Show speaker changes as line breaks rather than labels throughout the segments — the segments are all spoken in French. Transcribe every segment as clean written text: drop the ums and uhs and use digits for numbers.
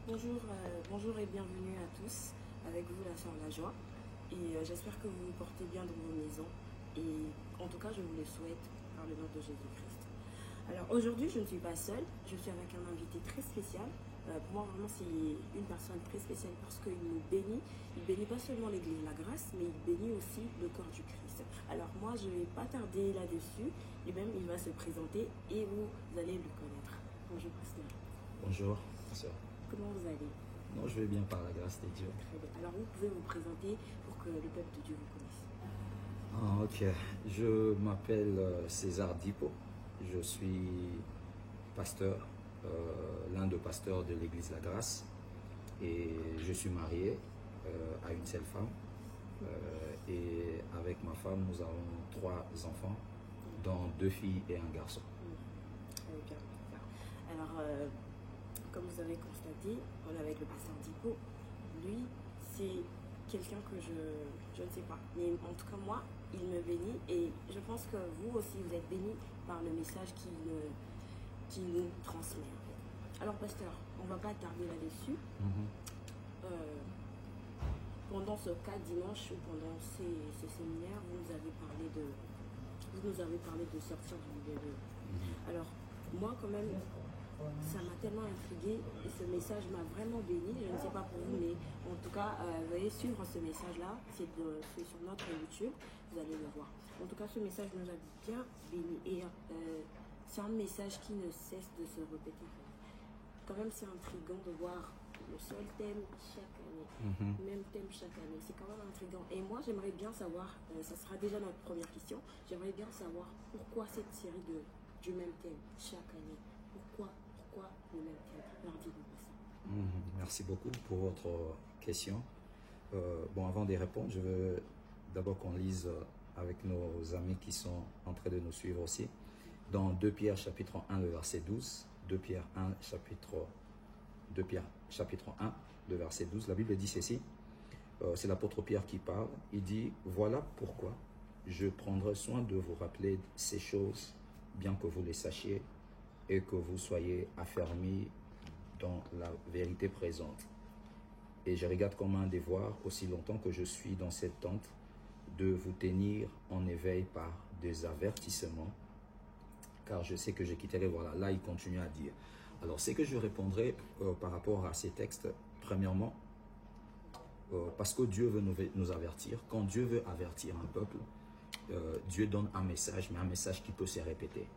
Bonjour et bienvenue à tous, avec vous la sœur La Joie. Et j'espère que vous vous portez bien dans vos maisons. Et en tout cas, je vous le souhaite par le nom de Jésus-Christ. Alors aujourd'hui, je ne suis pas seule, je suis avec un invité très spécial. Pour moi, vraiment, c'est une personne très spéciale parce qu'il nous bénit. Il bénit pas seulement l'Église La Grâce, mais il bénit aussi le corps du Christ. Alors moi, je ne vais pas tarder là-dessus. Lui-même, il va se présenter et vous allez le connaître. Bonjour, pasteur.
Bonjour, sœur.
Comment vous allez?
Non, je vais bien par la grâce de Dieu.
Très bien. Alors, vous pouvez vous présenter pour que le peuple de Dieu vous connaisse.
Ok. Je m'appelle César Dipo. Je suis pasteur, l'un des pasteurs de l'Église La Grâce. Et je suis marié à une seule femme. Et avec ma femme, nous avons 3 enfants, dont 2 filles et un garçon.
Très bien. Alors, comme vous avez constaté, on est avec le pasteur Dipo. Lui, c'est quelqu'un que je ne sais pas. Mais en tout cas, moi, il me bénit. Et je pense que vous aussi, vous êtes bénis par le message qu'il nous transmet. En fait. Alors, pasteur, on ne va pas tarder là-dessus. Pendant ce 4 dimanche ou pendant ces séminaires, vous nous avez parlé de sortir du milieu de... Alors, moi, quand même... Ça m'a tellement intriguée et ce message m'a vraiment béni. Je ne sais pas pour vous, mais en tout cas, vous allez suivre ce message-là. C'est sur notre YouTube, vous allez le voir. En tout cas, ce message nous a bien béni et c'est un message qui ne cesse de se répéter. Quand même, c'est intriguant de voir le seul thème chaque année, même thème chaque année. C'est quand même intriguant. Et moi, j'aimerais bien savoir, ça sera déjà notre première question, j'aimerais bien savoir pourquoi cette série du même thème chaque année. Pourquoi le même thème? Alors, dites-moi ça.
Merci beaucoup pour votre question. Avant de répondre, je veux d'abord qu'on lise avec nos amis qui sont en train de nous suivre aussi. Dans 2 Pierre chapitre 1, le verset 12, 2 Pierre chapitre 1, le verset 12, la Bible dit ceci. C'est l'apôtre Pierre qui parle. Il dit, voilà pourquoi je prendrai soin de vous rappeler ces choses, bien que vous les sachiez, et que vous soyez affermis dans la vérité présente. Et je regarde comme un devoir, aussi longtemps que je suis dans cette tente, de vous tenir en éveil par des avertissements, car je sais que je quitterai. Voilà, là il continue à dire. Alors, c'est que je répondrai par rapport à ces textes, premièrement, parce que Dieu veut nous avertir. Quand Dieu veut avertir un peuple, Dieu donne un message, mais un message qui peut se répéter.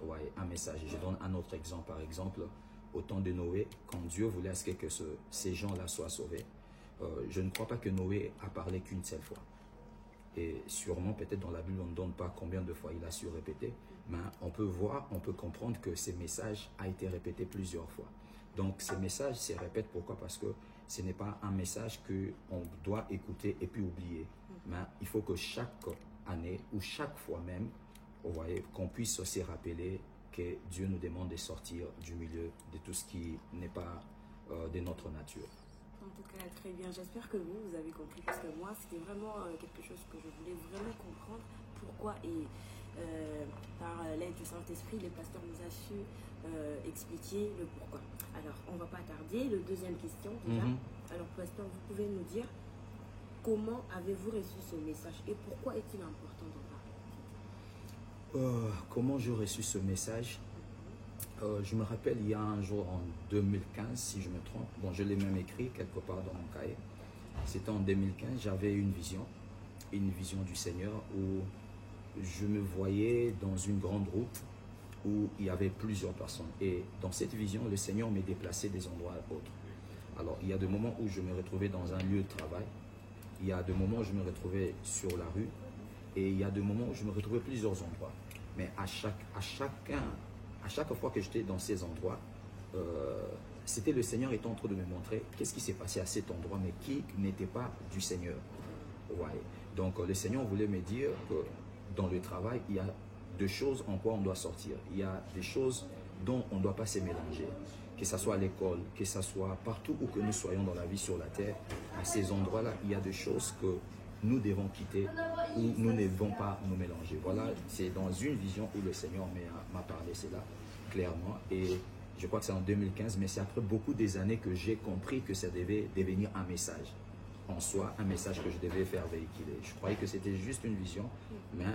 Ouais, un message. Je donne un autre exemple. Par exemple, au temps de Noé, quand Dieu voulait que ces gens-là soient sauvés, je ne crois pas que Noé a parlé qu'une seule fois. Et sûrement, peut-être dans la Bible, on ne donne pas combien de fois il a su répéter, mais on peut voir, on peut comprendre que ce message a été répété plusieurs fois. Donc, ce message se répète. Pourquoi? Parce que ce n'est pas un message qu'on doit écouter et puis oublier. Mais il faut que chaque année ou chaque fois même, vous voyez, qu'on puisse aussi rappeler que Dieu nous demande de sortir du milieu de tout ce qui n'est pas de notre nature.
En tout cas, très bien. J'espère que vous avez compris, parce que moi, c'était vraiment quelque chose que je voulais vraiment comprendre. Pourquoi? Et par l'aide du Saint-Esprit, le pasteur nous a su expliquer le pourquoi. Alors, on ne va pas tarder. Le deuxième question, déjà. Alors, pasteur, vous pouvez nous dire comment avez-vous reçu ce message et pourquoi est-il important d'en parler?
Comment j'ai reçu ce message? Je me rappelle, il y a un jour en 2015, si je me trompe. Bon, je l'ai même écrit quelque part dans mon cahier. C'était en 2015, j'avais une vision du Seigneur où je me voyais dans une grande route où il y avait plusieurs personnes. Et dans cette vision, le Seigneur m'est déplacé des endroits à autres. Alors, il y a des moments où je me retrouvais dans un lieu de travail. Il y a des moments où je me retrouvais sur la rue. Et il y a des moments où je me retrouvais plusieurs endroits. Mais à chaque fois que j'étais dans ces endroits, c'était le Seigneur étant en train de me montrer qu'est-ce qui s'est passé à cet endroit, mais qui n'était pas du Seigneur. Ouais. Donc le Seigneur voulait me dire que dans le travail, il y a deux choses en quoi on doit sortir. Il y a des choses dont on ne doit pas se mélanger. Que ce soit à l'école, que ce soit partout où que nous soyons dans la vie sur la terre, à ces endroits-là, il y a des choses que nous devons quitter ou nous ne devons pas nous mélanger. Voilà, c'est dans une vision où le Seigneur m'a parlé cela clairement. Et Je crois que c'est en 2015, mais c'est après beaucoup des années que j'ai compris que ça devait devenir un message en soi, un message que je devais faire véhiculer. Je croyais que c'était juste une vision, mais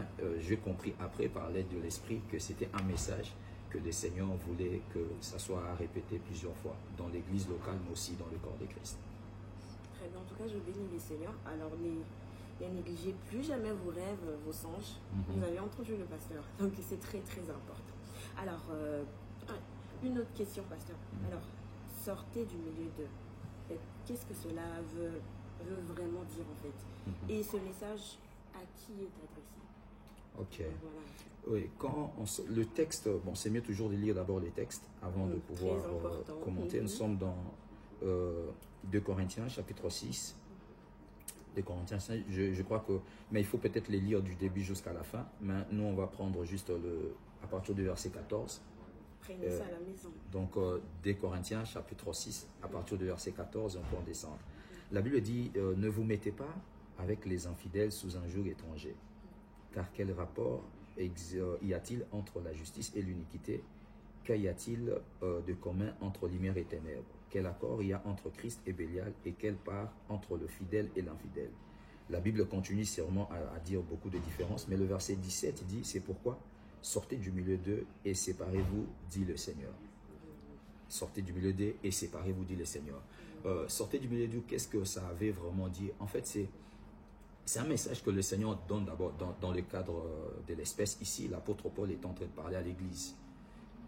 j'ai compris après par l'aide de l'Esprit que c'était un message que le Seigneur voulait que ça soit répété plusieurs fois dans l'église locale, mais aussi dans le corps de Christ.
Très bien, en tout cas, je bénis les Seigneurs. Alors, ne négligez plus jamais vos rêves, vos songes. Vous avez entendu le pasteur, donc c'est très très important. Alors, une autre question, pasteur. Alors, sortez du milieu de... Qu'est-ce que cela veut vraiment dire en fait? Et ce message, à qui est adressé?
Ok.
Voilà.
Oui, le texte, bon, c'est mieux toujours de lire d'abord les textes avant de pouvoir commenter. Nous sommes dans 2 Corinthiens, chapitre 6. 2 Corinthiens 5, je crois que... Mais il faut peut-être les lire du début jusqu'à la fin. Mais nous, on va prendre juste à partir du verset 14.
Prenez ça à la maison.
Donc, 2 Corinthiens, chapitre 6, à partir du verset 14, on peut en descendre. La Bible dit, ne vous mettez pas avec les infidèles sous un joug étranger. Car quel rapport y a-t-il entre la justice et l'iniquité? Qu'y a-t-il de commun entre lumière et ténèbres? Quel accord y a entre Christ et Bélial? Et quelle part entre le fidèle et l'infidèle? La Bible continue sûrement à dire beaucoup de différences, mais le verset 17 dit, c'est pourquoi sortez du milieu d'eux et séparez-vous, dit le Seigneur. Sortez du milieu d'eux et séparez-vous, dit le Seigneur. Sortez du milieu d'eux, qu'est-ce que ça avait vraiment dit? En fait, c'est un message que le Seigneur donne d'abord dans le cadre de l'espèce. Ici, l'apôtre Paul est en train de parler à l'église.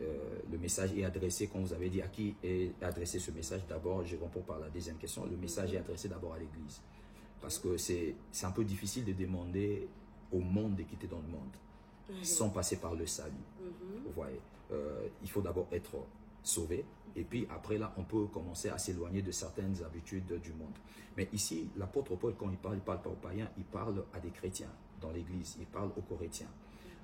Le message est adressé, comme vous avez dit, à qui est adressé ce message? D'abord, je réponds par la deuxième question. Le message est adressé d'abord à l'église. Parce que c'est un peu difficile de demander au monde de quitter dans le monde sans passer par le salut. Vous voyez, il faut d'abord être sauvé. Et puis après là, on peut commencer à s'éloigner de certaines habitudes du monde. Mais ici, l'apôtre Paul, quand il parle pas aux païens, il parle à des chrétiens dans l'église, il parle aux Corinthiens.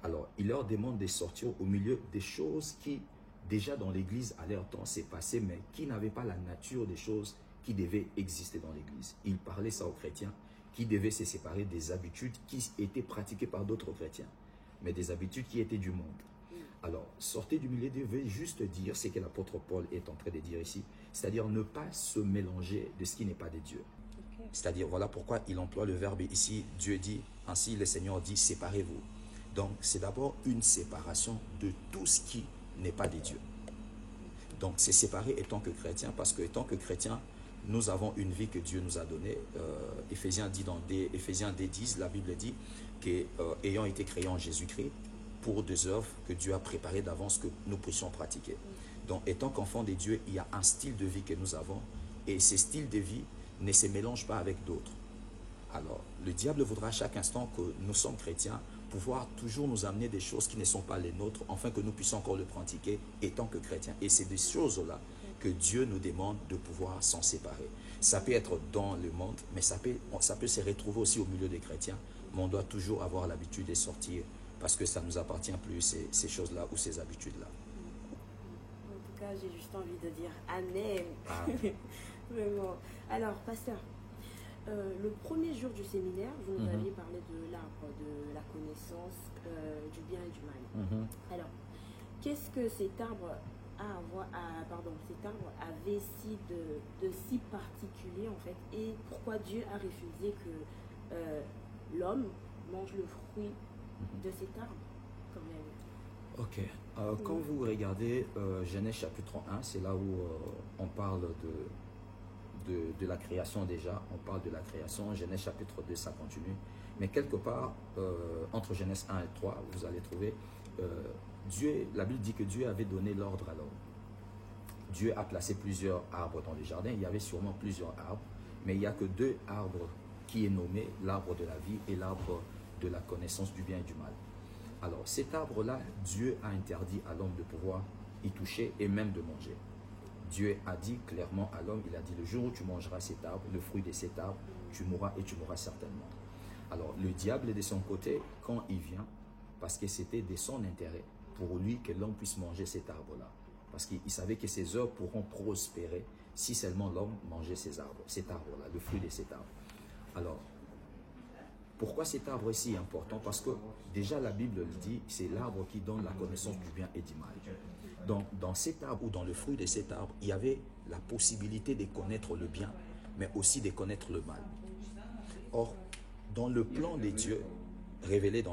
Alors, il leur demande de sortir au milieu des choses qui, déjà dans l'église, à leur temps, s'est passé, mais qui n'avaient pas la nature des choses qui devaient exister dans l'église. Il parlait ça aux chrétiens, qui devaient se séparer des habitudes qui étaient pratiquées par d'autres chrétiens, mais des habitudes qui étaient du monde. Alors, sortez du milieu d'eux veut juste dire ce que l'apôtre Paul est en train de dire ici, c'est-à-dire ne pas se mélanger de ce qui n'est pas de Dieu. Okay. C'est-à-dire, voilà pourquoi il emploie le verbe ici, Dieu dit, ainsi le Seigneur dit, séparez-vous. Donc, c'est d'abord une séparation de tout ce qui n'est pas de Dieu. Donc, c'est séparé étant que chrétien, parce que étant que chrétien, nous avons une vie que Dieu nous a donnée. Éphésiens 10, la Bible dit qu'ayant été créés en Jésus-Christ, pour des œuvres que Dieu a préparées d'avance que nous puissions pratiquer. Donc, étant qu'enfants de Dieu, il y a un style de vie que nous avons et ces styles de vie ne se mélangent pas avec d'autres. Alors, le diable voudra à chaque instant que nous sommes chrétiens pouvoir toujours nous amener des choses qui ne sont pas les nôtres afin que nous puissions encore le pratiquer étant que chrétiens. Et c'est des choses-là que Dieu nous demande de pouvoir s'en séparer. Ça peut être dans le monde, mais ça peut se retrouver aussi au milieu des chrétiens, mais on doit toujours avoir l'habitude de sortir parce que ça ne nous appartient plus, ces choses-là ou ces habitudes-là.
En tout cas, j'ai juste envie de dire Amen. Vraiment. Alors, pasteur, le premier jour du séminaire, vous nous aviez parlé de l'arbre, de la connaissance du bien et du mal. Alors, qu'est-ce que cet arbre avait de si particulier en fait, et pourquoi Dieu a refusé que l'homme mange le fruit de cet arbre quand même?
Ok. Quand vous regardez Genèse chapitre 1, c'est là où on parle de la création déjà. On parle de la création. Genèse chapitre 2, ça continue. Mais quelque part, entre Genèse 1 et 3, vous allez trouver la Bible dit que Dieu avait donné l'ordre à l'homme. Dieu a placé plusieurs arbres dans le jardin. Il y avait sûrement plusieurs arbres, mais il n'y a que 2 arbres qui est nommé l'arbre de la vie et l'arbre de la connaissance du bien et du mal. Alors, cet arbre-là, Dieu a interdit à l'homme de pouvoir y toucher et même de manger. Dieu a dit clairement à l'homme, il a dit, le jour où tu mangeras cet arbre, le fruit de cet arbre, tu mourras et tu mourras certainement. Alors, le diable, de son côté, quand il vient, parce que c'était de son intérêt pour lui que l'homme puisse manger cet arbre-là. Parce qu'il savait que ses œuvres pourront prospérer si seulement l'homme mangeait cet arbre-là, le fruit de cet arbre. Alors, Pourquoi cet arbre est si important? Parce que déjà la Bible le dit, c'est l'arbre qui donne la connaissance du bien et du mal. Donc dans cet arbre ou dans le fruit de cet arbre, il y avait la possibilité de connaître le bien, mais aussi de connaître le mal. Or, dans le plan des dieux, révélé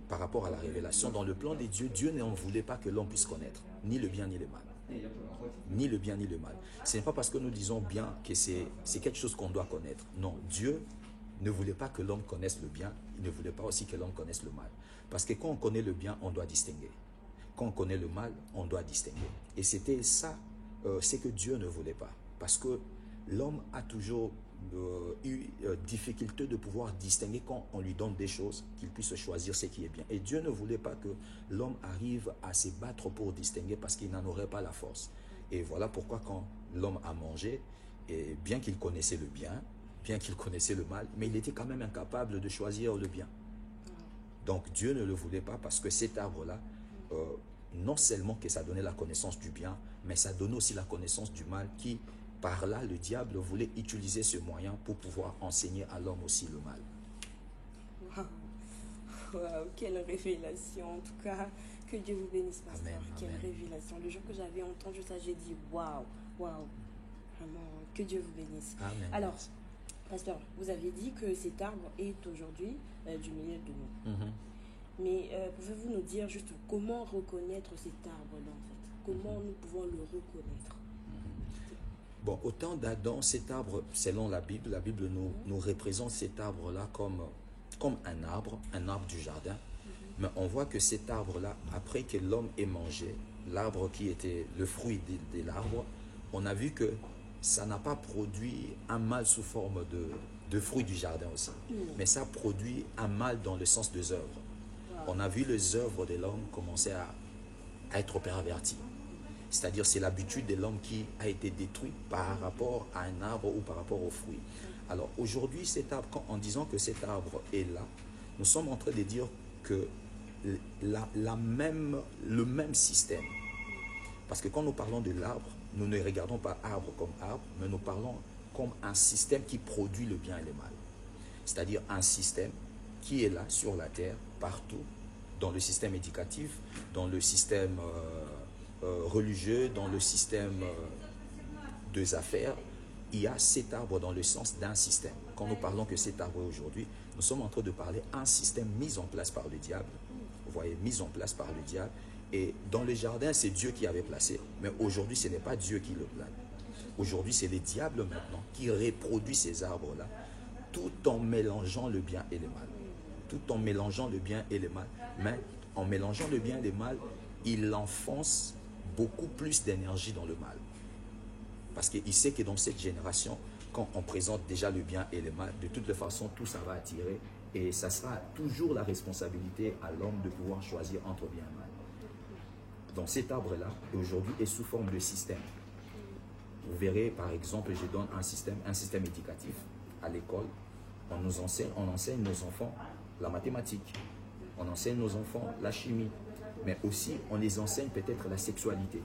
par rapport à la révélation, dans le plan des dieux, Dieu n'en voulait pas que l'homme puisse connaître ni le bien ni le mal. Ni le bien ni le mal. Ce n'est pas parce que nous disons bien que c'est quelque chose qu'on doit connaître. Non, Dieu ne voulait pas que l'homme connaisse le bien, il ne voulait pas aussi que l'homme connaisse le mal. Parce que quand on connaît le bien, on doit distinguer. Quand on connaît le mal, on doit distinguer. Et c'était ça, c'est que Dieu ne voulait pas. Parce que l'homme a toujours eu difficulté de pouvoir distinguer quand on lui donne des choses, qu'il puisse choisir ce qui est bien. Et Dieu ne voulait pas que l'homme arrive à se battre pour distinguer parce qu'il n'en aurait pas la force. Et voilà pourquoi quand l'homme a mangé, et bien qu'il connaissait le bien, bien qu'il connaissait le mal, mais il était quand même incapable de choisir le bien. Donc Dieu ne le voulait pas parce que cet arbre-là, non seulement que ça donnait la connaissance du bien, mais ça donnait aussi la connaissance du mal qui, par là, le diable voulait utiliser ce moyen pour pouvoir enseigner à l'homme aussi le mal.
Wow, quelle révélation, en tout cas, que Dieu vous bénisse, pasteur.
Amen,
quelle
amen.
révélation. Le jour que j'avais entendu ça, j'ai dit waouh, waouh, vraiment, que Dieu vous bénisse.
Amen.
Alors, pasteur, vous avez dit que cet arbre est aujourd'hui du milieu de nous. Mais pouvez-vous nous dire juste comment reconnaître cet arbre-là, en fait? Comment nous pouvons le reconnaître?
Bon, au temps d'Adam, cet arbre, selon la Bible nous représente cet arbre-là comme un arbre du jardin. Mais on voit que cet arbre-là, après que l'homme ait mangé l'arbre qui était le fruit de l'arbre, on a vu que ça n'a pas produit un mal sous forme de fruit du jardin aussi. Mais ça produit un mal dans le sens des œuvres. On a vu les œuvres de l'homme commencer à être perverties. C'est-à-dire c'est l'habitude de l'homme qui a été détruite par rapport à un arbre ou par rapport au fruit. Alors aujourd'hui, cet arbre, en disant que cet arbre est là, nous sommes en train de dire que le même système. Parce que quand nous parlons de l'arbre, nous ne regardons pas arbre comme arbre, mais nous parlons comme un système qui produit le bien et le mal. C'est-à-dire un système qui est là sur la terre, partout, dans le système éducatif, dans le système religieux, dans le système des affaires. Il y a cet arbre dans le sens d'un système. Quand nous parlons que cet arbre aujourd'hui, nous sommes en train de parler d'un système mis en place par le diable. Vous voyez, mis en place par le diable. Et dans le jardin, c'est Dieu qui avait placé. Mais aujourd'hui, ce n'est pas Dieu qui le place. Aujourd'hui, c'est le diable maintenant qui reproduit ces arbres-là, tout en mélangeant le bien et le mal. Tout en mélangeant le bien et le mal. Mais en mélangeant le bien et le mal, il enfonce beaucoup plus d'énergie dans le mal. Parce qu'il sait que dans cette génération, quand on présente déjà le bien et le mal, de toute façon, tout ça va attirer. Et ça sera toujours la responsabilité à l'homme de pouvoir choisir entre bien et mal. Donc cet arbre-là, aujourd'hui, est sous forme de système. Vous verrez, par exemple, je donne un système éducatif à l'école. On enseigne nos enfants la mathématique. On enseigne nos enfants la chimie. Mais aussi, on les enseigne peut-être la sexualité.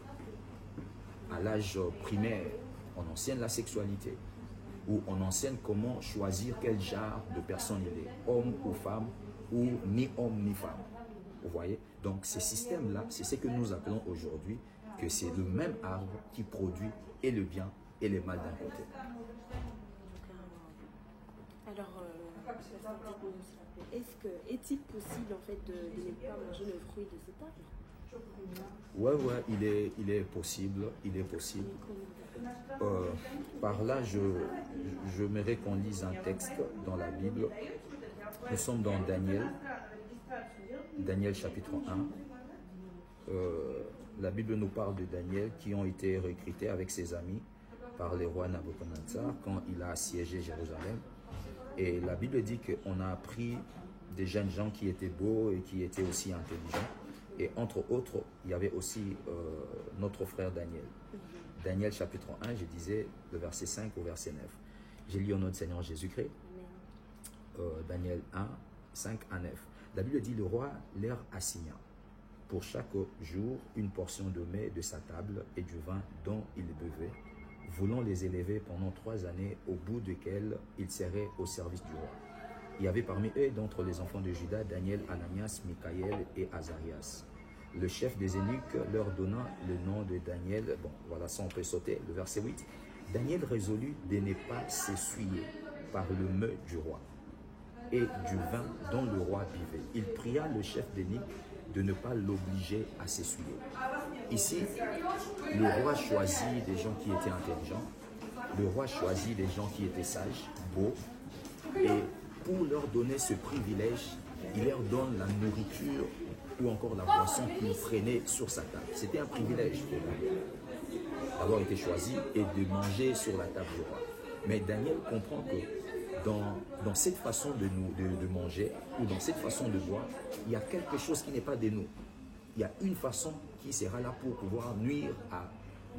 À l'âge primaire, on enseigne la sexualité. Ou on enseigne comment choisir quel genre de personne il est, homme ou femme, ou ni homme ni femme. Vous voyez? Donc ces systèmes-là, c'est ce que nous appelons aujourd'hui que c'est le même arbre qui produit et le bien et le mal d'un côté.
Alors, est-il possible en fait de ne pas manger le fruit de cet arbre?
Ouais, il est possible. Par là, j'aimerais qu'on lise un texte dans la Bible. Nous sommes dans Daniel chapitre 1. La Bible nous parle de Daniel qui ont été recrutés avec ses amis par le roi Nabuchodonosor quand il a assiégé Jérusalem. Et la Bible dit qu'on a appris des jeunes gens qui étaient beaux et qui étaient aussi intelligents. Et entre autres, il y avait aussi notre frère Daniel. Daniel chapitre 1, je disais le verset 5 au verset 9. J'ai lu au nom du Seigneur Jésus-Christ. Daniel 1, 5 à 9. La Bible dit, le roi leur assigna pour chaque jour une portion de mets de sa table et du vin dont il buvait, voulant les élever pendant 3 années, au bout desquelles ils seraient au service du roi. Il y avait parmi eux, d'entre les enfants de Juda, Daniel, Ananias, Michaël et Azarias. Le chef des eunuques leur donna le nom de Daniel. Bon, voilà, ça on peut sauter. Le verset 8. Daniel résolut de ne pas s'essuyer par le mets du roi et du vin dont le roi buvait. Il pria le chef d'eunuques de ne pas l'obliger à s'essuyer. Ici, le roi choisit des gens qui étaient intelligents, le roi choisit des gens qui étaient sages, beaux, et pour leur donner ce privilège, il leur donne la nourriture ou encore la boisson qu'il prenait sur sa table. C'était un privilège pour Daniel d'avoir été choisi et de manger sur la table du roi. Mais Daniel comprend que dans cette façon de manger ou dans cette façon de boire, il y a quelque chose qui n'est pas de nous. Il y a une façon qui sera là pour pouvoir nuire à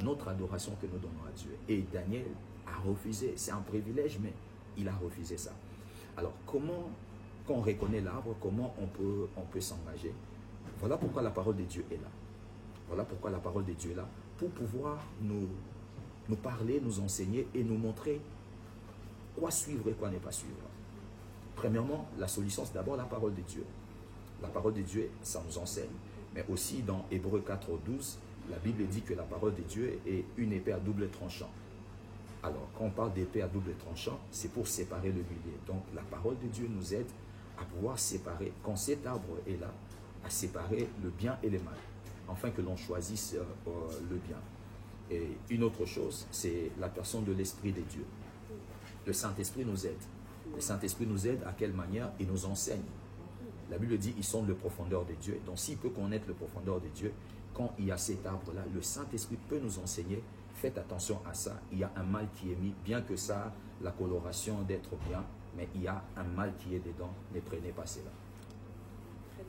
notre adoration que nous donnons à Dieu. Et Daniel a refusé. C'est un privilège, mais il a refusé ça. Alors, comment, quand on reconnaît l'arbre, comment on peut s'engager? Voilà pourquoi la parole de Dieu est là. Voilà pourquoi la parole de Dieu est là, pour pouvoir nous parler, nous enseigner et nous montrer quoi suivre et quoi ne pas suivre. Premièrement, la solution, c'est d'abord la parole de Dieu. La parole de Dieu, ça nous enseigne. Mais aussi dans Hébreux 4, 12, la Bible dit que la parole de Dieu est une épée à double tranchant. Alors, quand on parle d'épée à double tranchant, c'est pour séparer le milieu. Donc, la parole de Dieu nous aide à pouvoir séparer, quand cet arbre est là, à séparer le bien et le mal, afin que l'on choisisse le bien. Et une autre chose, c'est la personne de l'Esprit de Dieu. Le Saint-Esprit nous aide. Le Saint-Esprit nous aide à quelle manière? Il nous enseigne. La Bible dit, ils sont le profondeur de Dieu. Donc, s'il peut connaître le profondeur de Dieu, quand il y a cet arbre-là, le Saint-Esprit peut nous enseigner. Faites attention à ça. Il y a un mal qui est mis, bien que ça, la coloration d'être bien, mais il y a un mal qui est dedans. Ne prenez pas cela.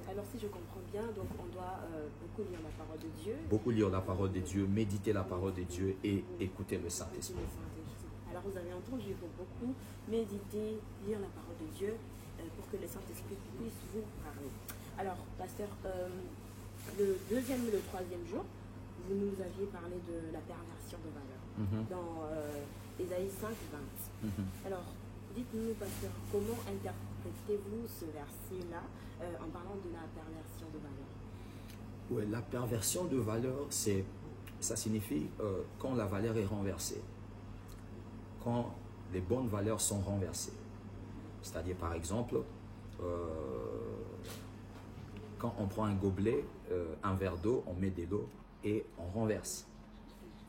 Alors, si je comprends bien, donc on doit beaucoup lire la parole de Dieu.
Beaucoup lire la parole de Dieu, méditer la parole de Dieu et écouter le Saint-Esprit.
Alors, vous avez entendu, il faut beaucoup méditer, lire la parole de Dieu pour que le Saint-Esprit puisse vous parler. Alors, pasteur, le deuxième et le troisième jour, vous nous aviez parlé de la perversion de valeur dans Ésaïe 5, 20. Alors, dites-nous, pasteur, comment interprétez-vous ce verset-là en parlant de la perversion de valeur?
Oui, la perversion de valeur, ça signifie quand la valeur est renversée, quand les bonnes valeurs sont renversées. C'est-à-dire, par exemple, quand on prend un gobelet, un verre d'eau, on met de l'eau et on renverse.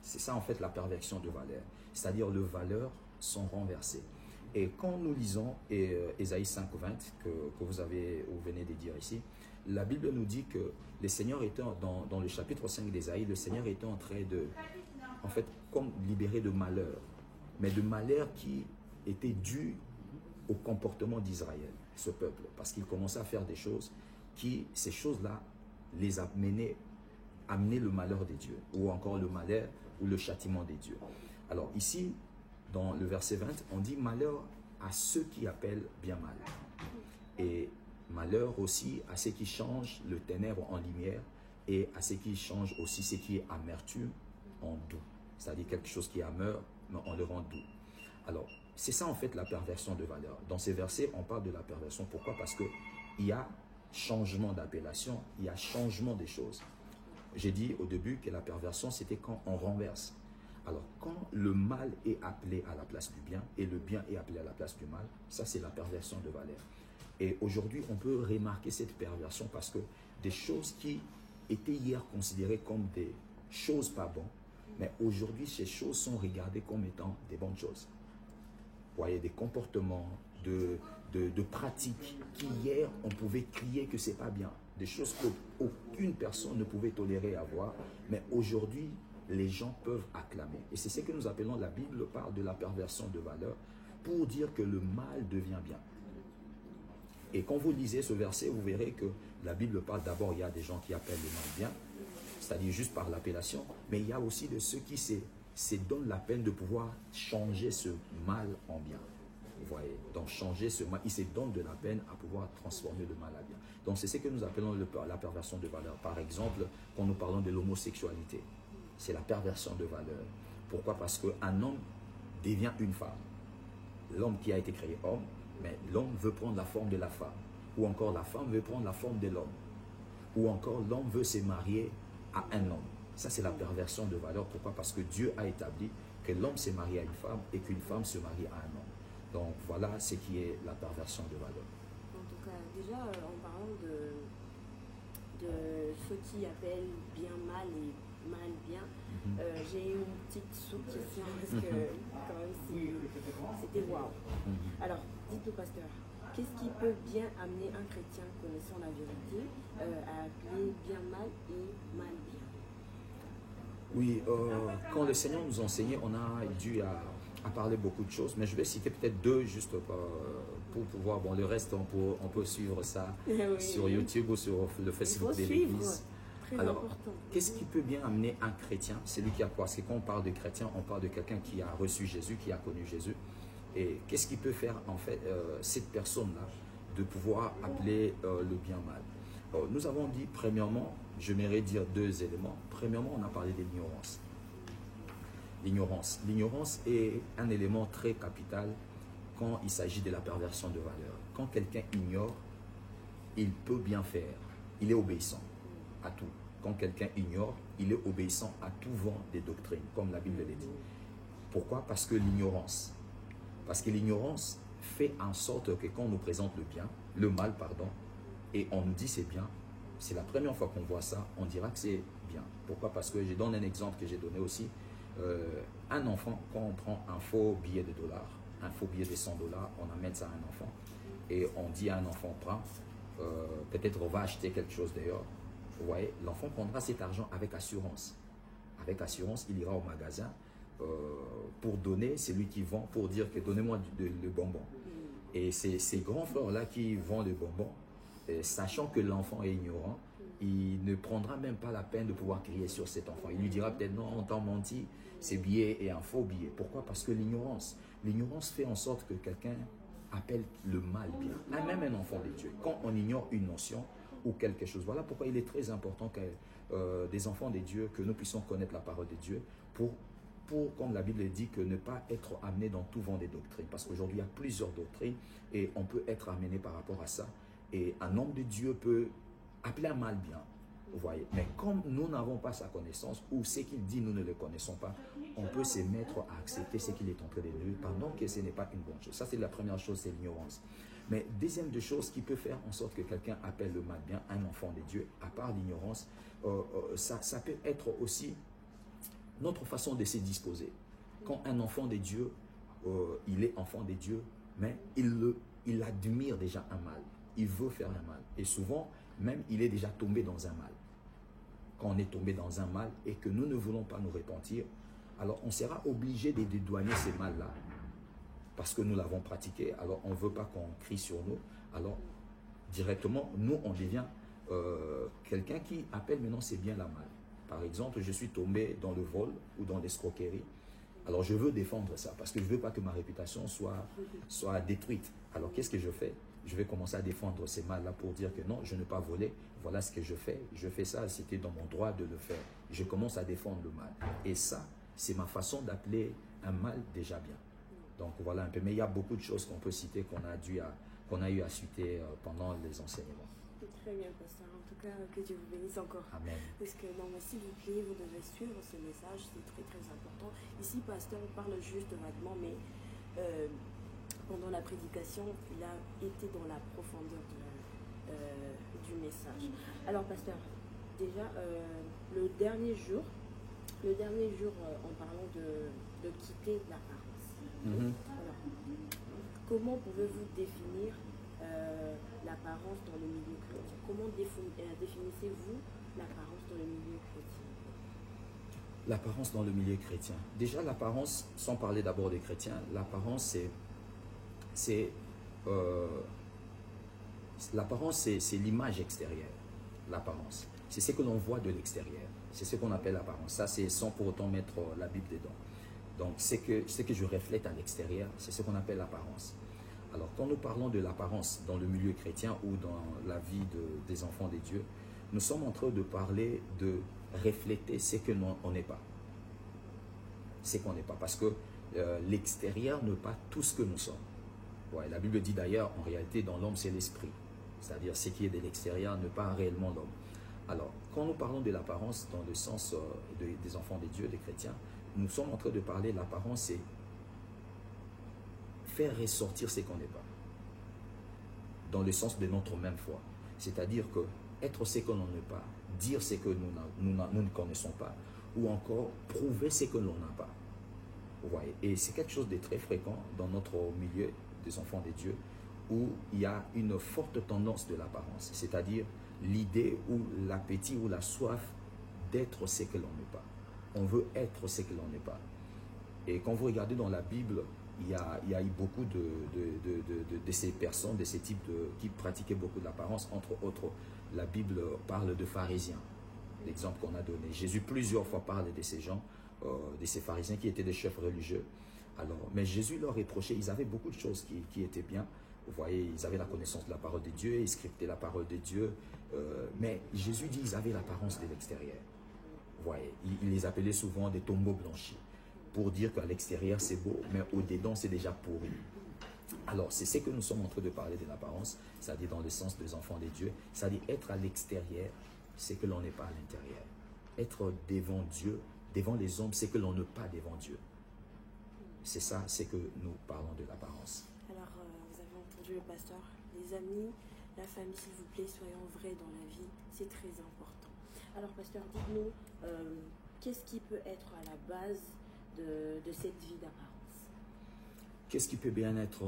C'est ça en fait la perversion de valeur. C'est-à-dire les valeurs sont renversées. Et quand nous lisons Ésaïe 5.20 que vous venez de dire ici, la Bible nous dit que le Seigneur était dans le chapitre 5 d'Ésaïe, le Seigneur était en train de, en fait, comme libérer de malheur, mais de malheur qui était dû au comportement d'Israël, ce peuple, parce qu'il commençait à faire des choses qui, ces choses-là, les amenaient le malheur des dieux, ou encore le malheur ou le châtiment des dieux. Alors ici, dans le verset 20, on dit malheur à ceux qui appellent bien mal. Et malheur aussi à ceux qui changent le ténèbre en lumière et à ceux qui changent aussi ce qui est amertume en doux. C'est-à-dire quelque chose qui est amer, mais on le rend doux. Alors, c'est ça en fait la perversion de valeur. Dans ces versets, on parle de la perversion. Pourquoi? Parce qu'il y a changement d'appellation, il y a changement des choses. J'ai dit au début que la perversion, c'était quand on renverse. Alors, quand le mal est appelé à la place du bien et le bien est appelé à la place du mal, ça c'est la perversion de valeur. Et aujourd'hui, on peut remarquer cette perversion parce que des choses qui étaient hier considérées comme des choses pas bonnes, mais aujourd'hui, ces choses sont regardées comme étant des bonnes choses. Vous voyez, des comportements, de pratiques qui hier, on pouvait crier que c'est pas bien. Des choses qu'aucune personne ne pouvait tolérer à voir, mais aujourd'hui, les gens peuvent acclamer. Et c'est ce que nous appelons, la Bible parle de la perversion de valeur, pour dire que le mal devient bien. Et quand vous lisez ce verset, vous verrez que la Bible parle d'abord, il y a des gens qui appellent le mal bien, c'est-à-dire juste par l'appellation, mais il y a aussi de ceux qui se donnent la peine de pouvoir changer ce mal en bien. Vous voyez, donc changer ce mal, ils se donnent de la peine à pouvoir transformer le mal à bien. Donc c'est ce que nous appelons la perversion de valeur. Par exemple, quand nous parlons de l'homosexualité, c'est la perversion de valeur. Pourquoi? Parce qu'un homme devient une femme. L'homme qui a été créé homme Mais l'homme veut prendre la forme de la femme. Ou encore la femme veut prendre la forme de l'homme. Ou encore l'homme veut se marier à un homme. Ça, c'est la perversion de valeur. Pourquoi? Parce que Dieu a établi que l'homme se marie à une femme et qu'une femme se marie à un homme. Donc, voilà ce qui est la perversion de valeur.
En tout cas, déjà, en parlant de ce qui appellent bien mal et mal bien, j'ai une petite sous-question parce que quand même c'était waouh. Alors, dites-nous, pasteur, qu'est-ce qui peut bien amener un chrétien connaissant la vérité à appeler bien mal et mal bien?
Oui, quand le Seigneur nous enseignait, on a dû à parler beaucoup de choses, mais je vais citer peut-être deux juste pour pouvoir, bon, le reste on peut suivre ça sur YouTube ou sur le Facebook de l'Église. Alors, qu'est-ce qui peut bien amener un chrétien? C'est lui qui a quoi? Parce que quand on parle de chrétien, on parle de quelqu'un qui a reçu Jésus, qui a connu Jésus. Et qu'est-ce qui peut faire en fait cette personne-là de pouvoir appeler le bien mal? Nous avons dit, premièrement, j'aimerais dire deux éléments. Premièrement, on a parlé de l'ignorance. L'ignorance. L'ignorance est un élément très capital quand il s'agit de la perversion de valeur. Quand quelqu'un ignore, il peut bien faire. Il est obéissant à tout. Quand quelqu'un ignore, il est obéissant à tout vent des doctrines, comme la Bible le dit. Pourquoi? Parce que l'ignorance. Parce que l'ignorance fait en sorte que quand on nous présente le mal, et on nous dit c'est bien, c'est la première fois qu'on voit ça, on dira que c'est bien. Pourquoi? Parce que je donne un exemple que j'ai donné aussi. Un enfant, quand on prend un faux billet de dollars, un faux billet de 100 $, on amène ça à un enfant et on dit à un enfant, prends, peut-être on va acheter quelque chose d'ailleurs. Vous voyez, l'enfant prendra cet argent avec assurance. Avec assurance, il ira au magasin pour donner, c'est lui qui vend, pour dire que donnez-moi le bonbon. Et c'est ces grands frères-là qui vendent le bonbon, sachant que l'enfant est ignorant, il ne prendra même pas la peine de pouvoir crier sur cet enfant. Il lui dira peut-être non, on t'a menti, ce billet est un faux billet. Pourquoi? Parce que l'ignorance fait en sorte que quelqu'un appelle le mal bien. Même un enfant de Dieu, quand on ignore une notion ou quelque chose. Voilà pourquoi il est très important que des enfants de Dieu, que nous puissions connaître la parole de Dieu pour, comme la Bible dit, que ne pas être amené dans tout vent des doctrines. Parce qu'aujourd'hui, il y a plusieurs doctrines et on peut être amené par rapport à ça. Et un homme de Dieu peut appeler un mal bien. Vous voyez. Mais comme nous n'avons pas sa connaissance, ou ce qu'il dit, nous ne le connaissons pas, on peut se mettre à accepter ce qu'il est en train de dire, pendant que ce n'est pas une bonne chose. Ça, c'est la première chose, c'est l'ignorance. Mais deuxième de choses qui peut faire en sorte que quelqu'un appelle le mal bien un enfant de Dieu, à part l'ignorance, ça peut être aussi notre façon de se disposer. Quand un enfant de Dieu, il est enfant de Dieu, mais il admire déjà un mal. Il veut faire un mal. Et souvent, même, il est déjà tombé dans un mal. Quand on est tombé dans un mal et que nous ne voulons pas nous repentir, alors on sera obligé de dédouaner ces mal-là. Parce que nous l'avons pratiqué, alors on ne veut pas qu'on crie sur nous. Alors, directement, nous, on devient quelqu'un qui appelle maintenant c'est bien la mal. Par exemple, je suis tombé dans le vol ou dans l'escroquerie. Alors, je veux défendre ça parce que je ne veux pas que ma réputation soit détruite. Alors, qu'est-ce que je fais? Je vais commencer à défendre ces mal-là pour dire que non, je n'ai pas volé. Voilà ce que je fais. Je fais ça, c'était dans mon droit de le faire. Je commence à défendre le mal. Et ça, c'est ma façon d'appeler un mal déjà bien. Donc, voilà un peu. Mais il y a beaucoup de choses qu'on peut citer, qu'on a eu à citer pendant les enseignements.
Très bien, pasteur. En tout cas, que Dieu vous bénisse encore.
Amen.
Parce que, non, mais s'il vous plaît, vous devez suivre ce message. C'est très, très important. Ici, pasteur parle juste vaguement, mais pendant la prédication, il a été dans la profondeur du message. Alors, pasteur, déjà, le dernier jour, en parlant de quitter l'apparence. Alors, comment pouvez-vous définir l'apparence dans le milieu chrétien? Comment définissez-vous l'apparence dans le milieu chrétien?
L'apparence dans le milieu chrétien. Déjà, l'apparence, sans parler d'abord des chrétiens, l'apparence, c'est l'image extérieure. L'apparence. C'est ce que l'on voit de l'extérieur. C'est ce qu'on appelle l'apparence. Ça, c'est sans pour autant mettre la Bible dedans. Donc, ce que je reflète à l'extérieur, c'est ce qu'on appelle l'apparence. Alors, quand nous parlons de l'apparence dans le milieu chrétien ou dans la vie des enfants de Dieu, nous sommes en train de parler de refléter ce que on n'est pas. Ce qu'on n'est pas. Parce que l'extérieur n'est pas tout ce que nous sommes. Ouais, la Bible dit d'ailleurs, en réalité, dans l'homme, c'est l'esprit. C'est-à-dire, ce qui est de l'extérieur ne pas réellement l'homme. Alors, quand nous parlons de l'apparence dans le sens des enfants des dieux, des chrétiens, nous sommes en train de parler de l'apparence, c'est faire ressortir ce qu'on n'est pas. Dans le sens de notre même foi. C'est-à-dire que être ce que l'on n'est pas, dire ce que nous ne connaissons pas, ou encore prouver ce que l'on n'a pas. Vous voyez? Et c'est quelque chose de très fréquent dans notre milieu des enfants des dieux, où il y a une forte tendance de l'apparence, c'est-à-dire l'idée ou l'appétit ou la soif d'être ce que l'on n'est pas. On veut être ce que l'on n'est pas. Et quand vous regardez dans la Bible, il y a eu beaucoup de ces personnes, de ces types qui pratiquaient beaucoup de l'apparence. Entre autres, la Bible parle de pharisiens, l'exemple qu'on a donné. Jésus plusieurs fois parle de ces gens, de ces pharisiens qui étaient des chefs religieux. Alors, mais Jésus leur reprochait, ils avaient beaucoup de choses qui étaient bien. Vous voyez, ils avaient la connaissance de la parole de Dieu, ils scriptaient la parole de Dieu. Mais Jésus dit qu'ils avaient l'apparence de l'extérieur. Vous voyez, il les appelait souvent des tombeaux blanchis, pour dire qu'à l'extérieur c'est beau, mais au-dedans c'est déjà pourri. Alors, c'est ce que nous sommes en train de parler de l'apparence, c'est-à-dire dans le sens des enfants des dieux, c'est-à-dire être à l'extérieur, c'est que l'on n'est pas à l'intérieur. Être devant Dieu, devant les hommes, c'est que l'on n'est pas devant Dieu. C'est ça, c'est que nous parlons de l'apparence.
Alors, vous avez entendu le pasteur, les amis, la famille, s'il vous plaît, soyons vrais dans la vie, c'est très important. Alors, pasteur, dites-nous, qu'est-ce qui peut être à la base de cette vie d'apparence?
Qu'est-ce qui peut bien être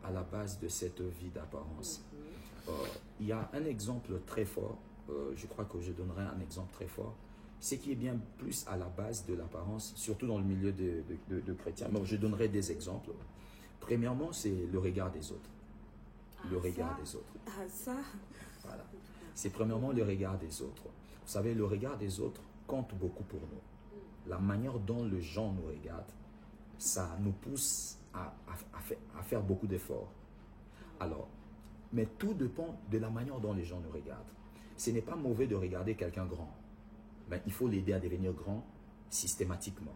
à la base de cette vie d'apparence? Il y a un exemple très fort, je crois que je donnerai un exemple très fort, ce qui est bien plus à la base de l'apparence, surtout dans le milieu de chrétiens. Donc, je donnerai des exemples. Premièrement, c'est le regard des autres. Le regard des autres.
Ah, ça.
Voilà. C'est premièrement le regard des autres. Vous savez, le regard des autres compte beaucoup pour nous. La manière dont les gens nous regardent, ça nous pousse à faire beaucoup d'efforts. Alors, mais tout dépend de la manière dont les gens nous regardent. Ce n'est pas mauvais de regarder quelqu'un grand, mais il faut l'aider à devenir grand systématiquement.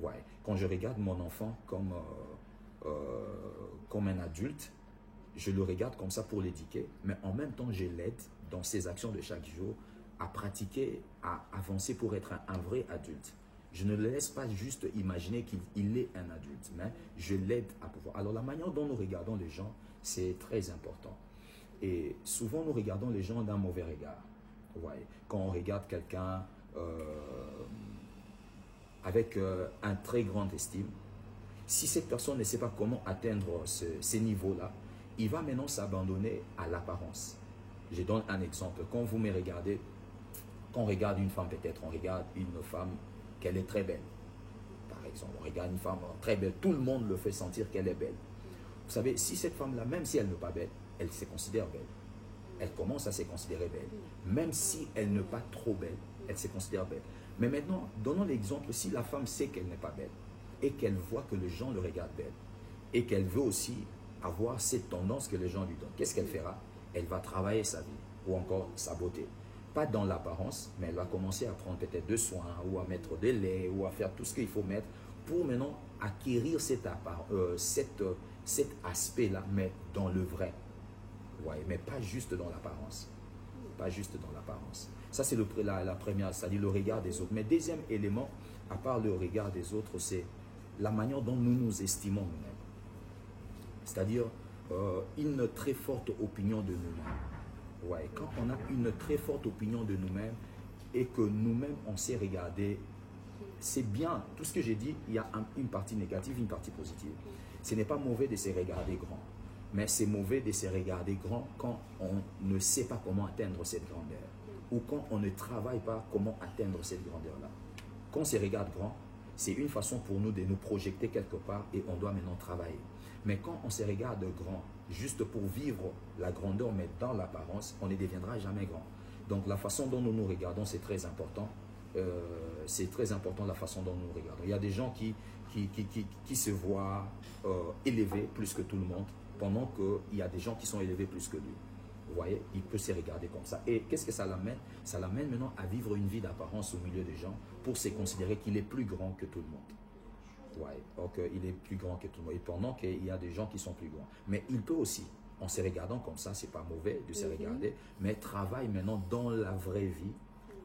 Ouais. Quand je regarde mon enfant comme un adulte, je le regarde comme ça pour l'éduquer, mais en même temps, je l'aide dans ses actions de chaque jour à pratiquer, à avancer pour être un vrai adulte. Je ne le laisse pas juste imaginer qu'il est un adulte, mais je l'aide à pouvoir. Alors, la manière dont nous regardons les gens, c'est très important. Et souvent, nous regardons les gens d'un mauvais regard. Ouais. Quand on regarde quelqu'un avec un très grand estime, si cette personne ne sait pas comment atteindre ces niveaux-là, il va maintenant s'abandonner à l'apparence. Je donne un exemple. Quand vous me regardez, quand on regarde une femme peut-être, on regarde une femme qu'elle est très belle. Par exemple, on regarde une femme très belle, tout le monde le fait sentir qu'elle est belle. Vous savez, si cette femme-là, même si elle n'est pas belle, elle se considère belle. Elle commence à se considérer belle. Même si elle n'est pas trop belle, elle se considère belle. Mais maintenant, donnons l'exemple, si la femme sait qu'elle n'est pas belle et qu'elle voit que les gens le regardent belle et qu'elle veut aussi avoir cette tendance que les gens lui donnent, qu'est-ce qu'elle fera? Elle va travailler sa vie ou encore sa beauté. Pas dans l'apparence, mais elle va commencer à prendre peut-être de soins ou à mettre des laits ou à faire tout ce qu'il faut mettre pour maintenant acquérir cet aspect-là, mais dans le vrai. Ouais, mais pas juste dans l'apparence. Pas juste dans l'apparence. Ça, c'est la première, c'est-à-dire le regard des autres. Mais deuxième élément, à part le regard des autres, c'est la manière dont nous nous estimons nous-mêmes. C'est-à-dire une très forte opinion de nous-mêmes. Ouais, quand on a une très forte opinion de nous-mêmes et que nous-mêmes, on sait regarder, c'est bien. Tout ce que j'ai dit, il y a une partie négative, une partie positive. Ce n'est pas mauvais de se regarder grand. Mais c'est mauvais de se regarder grand quand on ne sait pas comment atteindre cette grandeur. Ou quand on ne travaille pas comment atteindre cette grandeur-là. Quand on se regarde grand, c'est une façon pour nous de nous projeter quelque part et on doit maintenant travailler. Mais quand on se regarde grand, juste pour vivre la grandeur, mais dans l'apparence, on ne deviendra jamais grand. Donc la façon dont nous nous regardons, c'est très important. C'est très important la façon dont nous nous regardons. Il y a des gens qui se voient élevés plus que tout le monde, pendant qu'il y a des gens qui sont élevés plus que lui. Vous voyez, il peut se regarder comme ça. Et qu'est-ce que ça l'amène? Ça l'amène maintenant à vivre une vie d'apparence au milieu des gens pour se considérer qu'il est plus grand que tout le monde. Ouais, donc il est plus grand que tout le monde. Et pendant qu'il y a des gens qui sont plus grands. Mais il peut aussi, en se regardant comme ça, c'est pas mauvais de se regarder, mais travaille maintenant dans la vraie vie,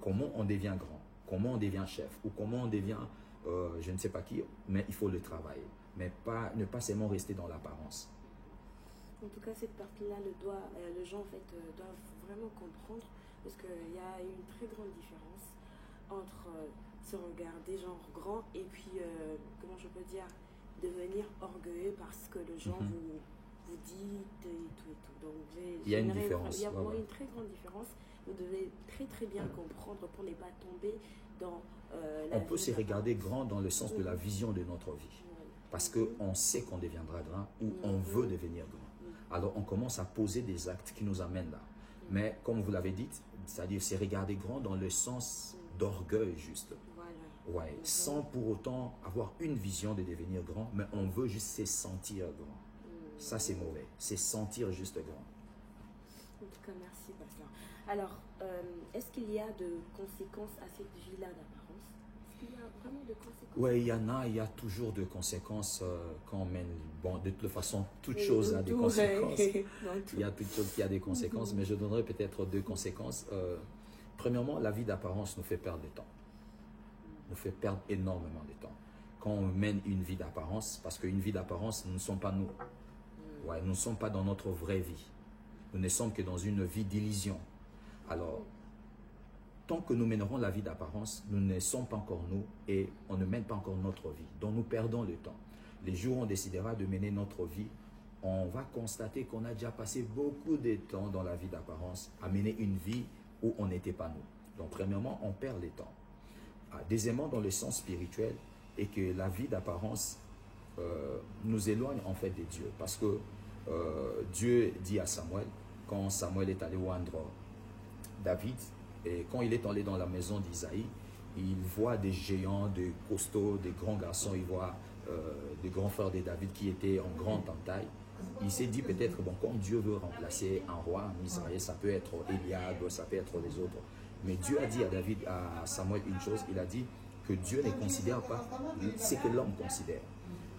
comment on devient grand, comment on devient chef, ou comment on devient, je ne sais pas qui, mais il faut le travailler. Mais pas, ne pas seulement rester dans l'apparence.
En tout cas, cette partie-là, les gens en fait, doivent vraiment comprendre, parce qu'il y a une très grande différence entre se regarder genre grand et puis, comment je peux dire, devenir orgueilleux parce que les gens vous dit et tout et tout. Donc,
il y a une différence.
Il y a vraiment une très grande différence. Vous devez très très bien comprendre pour ne pas tomber dans
on peut se regarder grand dans le sens de la vision de notre vie. Parce qu'on sait qu'on deviendra grand ou on veut devenir grand. Alors on commence à poser des actes qui nous amènent là. Mais comme vous l'avez dit, c'est-à-dire c'est regarder grand dans le sens d'orgueil juste. Voilà. Ouais, sans pour autant avoir une vision de devenir grand, mais on veut juste se sentir grand. Ça c'est mauvais, c'est sentir juste grand.
En tout cas, merci Pasteur. Alors, est-ce qu'il y a de conséquences à cette vie-là d'apparence? Est-ce qu'il y a vraiment de conséquences?
Oui, il y a toujours de conséquences quand on mène. Bon, de toute façon, toute chose a des conséquences. Il y a toute chose qui a des conséquences, mais je donnerai peut-être deux conséquences. Premièrement, la vie d'apparence nous fait perdre du temps. Nous fait perdre énormément de temps. Quand on mène une vie d'apparence, parce qu'une vie d'apparence, nous ne sommes pas nous. Ouais, nous ne sommes pas dans notre vraie vie. Nous ne sommes que dans une vie d'illusion. Alors, tant que nous mènerons la vie d'apparence, nous ne sommes pas encore nous et on ne mène pas encore notre vie. Donc nous perdons le temps. Les jours où on décidera de mener notre vie, on va constater qu'on a déjà passé beaucoup de temps dans la vie d'apparence à mener une vie où on n'était pas nous. Donc premièrement, on perd le temps. Deuxièmement, dans le sens spirituel, et que la vie d'apparence nous éloigne en fait de Dieu. Parce que Dieu dit à Samuel, quand Samuel est allé oindre David, et quand il est allé dans la maison d'Isaïe, il voit des géants, des costauds, des grands garçons, il voit des grands frères de David qui étaient en grande taille. Il s'est dit peut-être, bon, comme Dieu veut remplacer un roi en Israël, ça peut être Eliab, ça peut être les autres. Mais Dieu a dit à David, à Samuel une chose, il a dit que Dieu ne considère pas ce que l'homme considère.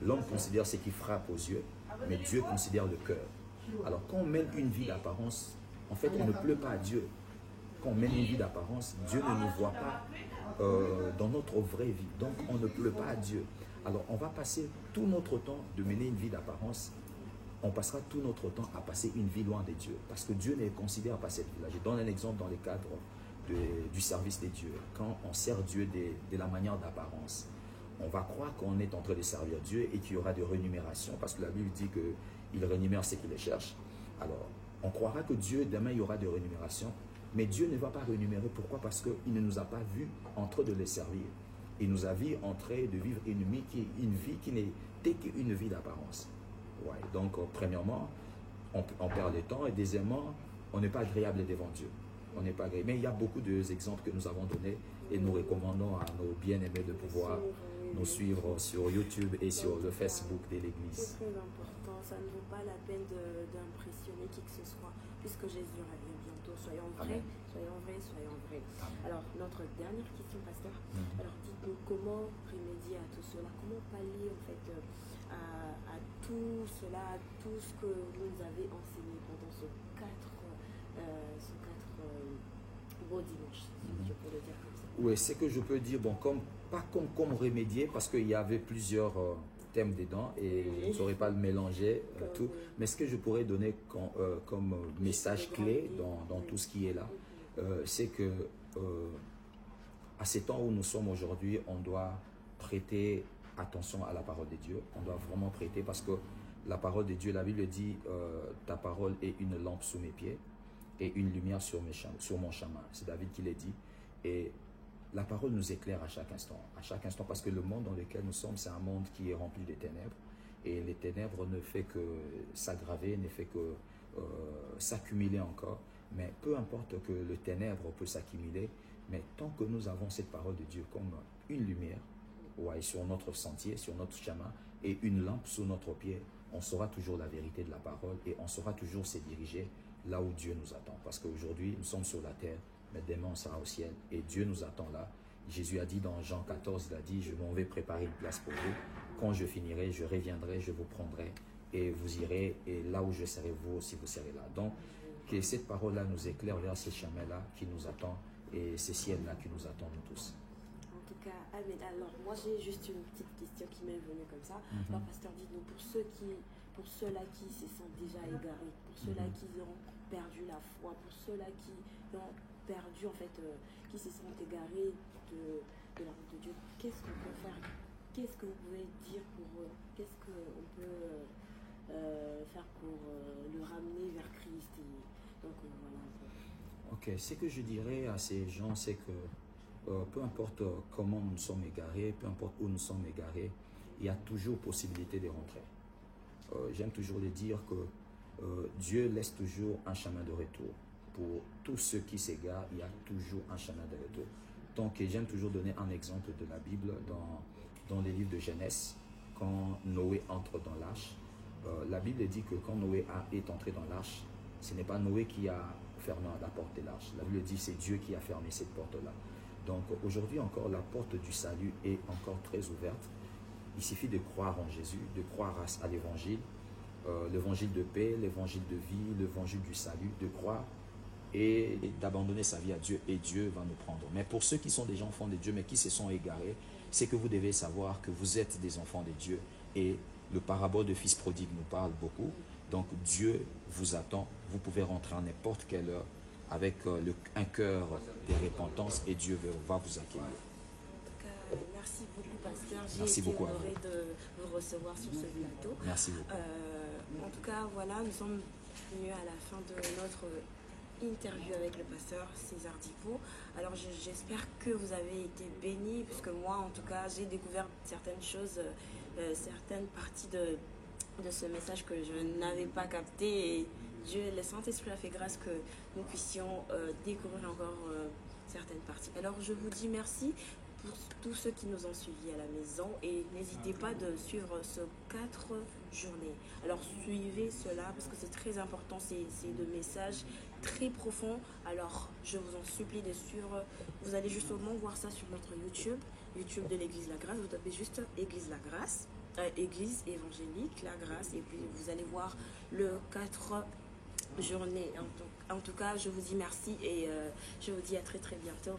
L'homme considère ce qui frappe aux yeux, mais Dieu considère le cœur. Alors quand on mène une vie d'apparence, en fait on ne pleut pas à Dieu. Quand on mène une vie d'apparence, Dieu ne nous voit pas dans notre vraie vie. Donc on ne pleut pas à Dieu. Alors on va passer tout notre temps de mener une vie d'apparence. On passera tout notre temps à passer une vie loin de Dieu. Parce que Dieu ne considère pas cette vie-là. Je donne un exemple dans le cadre du service de Dieu. Quand on sert Dieu de la manière d'apparence, on va croire qu'on est en train de servir Dieu et qu'il y aura des rémunérations, parce que la Bible dit qu'il rémunère ceux qui les cherchent. Alors, on croira que Dieu, demain, il y aura des rémunérations, mais Dieu ne va pas rémunérer. Pourquoi? Parce qu'il ne nous a pas vus en train de les servir. Il nous a vus en train de vivre une vie qui n'était qu'une vie d'apparence. Ouais, donc, premièrement, on perd le temps, et deuxièmement, on n'est pas agréable devant Dieu. On n'est pas agréable. Mais il y a beaucoup d'exemples que nous avons donnés et nous recommandons à nos bien-aimés de pouvoir nous suivre sur YouTube et sur le Facebook de l'Église.
C'est très important, ça ne vaut pas la peine d'impressionner qui que ce soit, puisque Jésus revient bientôt. Soyons vrais, soyons vrais, soyons vrais. Amen. Alors, notre dernière question, pasteur. Alors, dites-nous comment remédier à tout cela, comment pallier en fait à tout cela, à tout ce que vous nous avez enseigné pendant ce 4 beau dimanche, si je peux le dire comme ça.
Oui, c'est que je peux dire, bon, pas comme remédier, parce qu'il y avait plusieurs thèmes dedans et je ne saurais pas le mélanger tout, mais ce que je pourrais donner comme message clé dans tout ce qui est là, c'est que à ces temps où nous sommes aujourd'hui, on doit prêter attention à la parole de Dieu, on doit vraiment prêter, parce que la parole de Dieu, la Bible dit, ta parole est une lampe sous mes pieds et une lumière sur mon chemin. C'est David qui l'a dit. Et la parole nous éclaire à chaque instant, parce que le monde dans lequel nous sommes, c'est un monde qui est rempli de ténèbres. Et les ténèbres ne fait que s'aggraver, ne fait que s'accumuler encore. Mais peu importe que le ténèbre peut s'accumuler, mais tant que nous avons cette parole de Dieu comme une lumière, ouais, sur notre sentier, sur notre chemin, et une lampe sous notre pied, on saura toujours la vérité de la parole et on saura toujours se diriger là où Dieu nous attend. Parce qu'aujourd'hui, nous sommes sur la terre, mais demain on sera au ciel et Dieu nous attend là. Jésus a dit dans Jean 14, il a dit, je m'en vais préparer une place pour vous. quand je finirai, je reviendrai, je vous prendrai et vous irez, et là où je serai, vous aussi vous serez là. Donc, que cette parole-là nous éclaire vers ce chemin-là qui nous attend et ce ciel-là qui nous attend nous tous.
En tout cas, Amen. Alors, moi, j'ai juste une petite question qui m'est venue comme ça. Alors, pasteur, dites-nous, pour ceux-là qui se sont déjà égarés, pour ceux-là qui ont perdu la foi, pour ceux-là qui ont perdu, en fait, qui se sont égarés de la route de Dieu, qu'est-ce qu'on peut faire? Qu'est-ce que vous pouvez dire pour eux? Qu'est-ce qu'on peut faire pour le ramener vers Christ? Et donc, voilà.
Ok, ce que je dirais à ces gens, c'est que peu importe comment nous sommes égarés, peu importe où nous sommes égarés, il y a toujours possibilité de rentrer. J'aime toujours le dire que Dieu laisse toujours un chemin de retour. Pour tous ceux qui s'égarent, il y a toujours un chemin de retour. Donc, j'aime toujours donner un exemple de la Bible dans les livres de Genèse, quand Noé entre dans l'arche. La Bible dit que quand Noé est entré dans l'arche, ce n'est pas Noé qui a fermé la porte de l'arche. La Bible dit que c'est Dieu qui a fermé cette porte-là. Donc, aujourd'hui encore, la porte du salut est encore très ouverte. Il suffit de croire en Jésus, de croire à l'évangile, l'évangile de paix, l'évangile de vie, l'évangile du salut, de croire et d'abandonner sa vie à Dieu, et Dieu va nous prendre. Mais pour ceux qui sont des enfants de Dieu, mais qui se sont égarés, c'est que vous devez savoir que vous êtes des enfants de Dieu, et le parabole de fils prodigue nous parle beaucoup. Donc Dieu vous attend, vous pouvez rentrer à n'importe quelle heure avec un cœur de repentance, et Dieu va vous accueillir.
Merci beaucoup, pasteur.
Merci beaucoup à
honoré de vous recevoir sur ce plateau.
Merci beaucoup.
En tout cas, voilà, nous sommes venus à la fin de notre interview avec le pasteur César Dippo. Alors, j'espère que vous avez été bénis, puisque moi, en tout cas, j'ai découvert certaines choses, certaines parties de ce message que je n'avais pas capté. Et Dieu, le Saint-Esprit a fait grâce que nous puissions découvrir encore certaines parties. Alors, je vous dis merci pour tous ceux qui nous ont suivis à la maison, et n'hésitez pas de suivre ce 4 journées. Alors suivez cela parce que c'est très important, c'est de messages très profonds. Alors je vous en supplie de suivre. Vous allez justement voir ça sur notre YouTube de l'Église La Grâce. Vous tapez juste Église La Grâce, Église évangélique La Grâce, et puis vous allez voir le 4 journées. En tout cas, je vous dis merci, et je vous dis à très très bientôt.